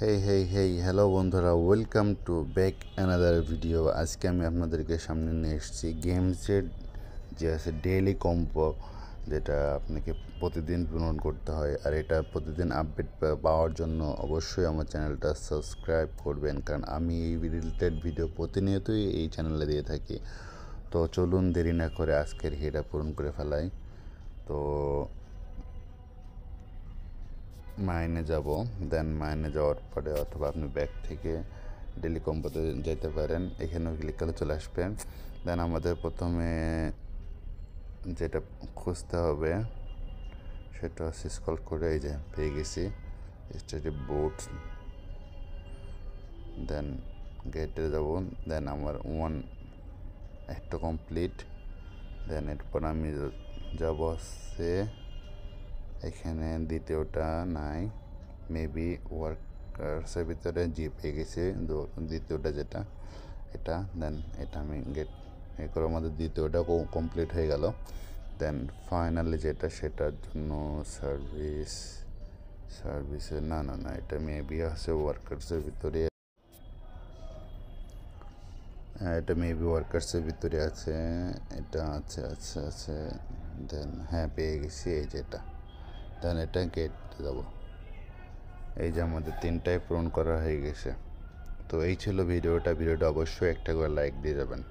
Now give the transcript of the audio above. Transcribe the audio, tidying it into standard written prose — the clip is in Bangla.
হেই হ্যালো বন্ধুরা, welcome to back another video. আজকে আমি আপনাদেরকে সামনে নিয়ে এসেছি গেমসের যে আছে ডেইলি কম্বো, যেটা আপনাকে প্রতিদিন পূরণ করতে হয়। আর এটা প্রতিদিন আপডেট পাওয়ার জন্য অবশ্যই আমার চ্যানেলটা সাবস্ক্রাইব করবেন, কারণ আমি এই রিলেটেড ভিডিও প্রতিনিয়তই এই চ্যানেলে দিয়ে থাকি। তো চলুন দেরি না করে আজকের এটা পূরণ করে ফেলাই। তো মাইনে যাব, দেন মাইনে যাওয়ার পরে অথবা আপনি ব্যাক থেকে ডেলি কম্বোতে যেতে পারেন, এখানেও ক্লিক করলে চলে আসবে। দেন আমাদের প্রথমে যেটা খুঁজতে হবে সেটা হচ্ছে স্ক্রল করে এই যে পেয়ে গেছি স্টেডি বোট। দেন গেটে যাব, দেন আমার একটা কমপ্লিট। দেন এরপর আমি যাব হচ্ছে এখানে দ্বিতীয়টা নাই, মেবি ওয়ার্কার্সের ভিতরে জি পেয়ে গেছি দ্বিতীয়টা যেটা এটা। দেন এটা আমি গেট এ করে আমাদের দ্বিতীয়টা কমপ্লিট হয়ে গেল। দেন ফাইনালি যেটা সেটার জন্য সার্ভিসে না এটা মেবি আছে ওয়ার্কার্সের ভিতরে, এটা মেবি ওয়ার্কার্সের ভিতরে আছে, এটা আছে। দেন হ্যাঁ পেয়ে গেছি এই যেটা। দেন এটা গেট দেবো। এই যে আমাদের তিনটাই পূরণ করা হয়ে গেছে। তো এই ছিল ভিডিওটা অবশ্যই একটা করে লাইক দিয়ে যাবেন।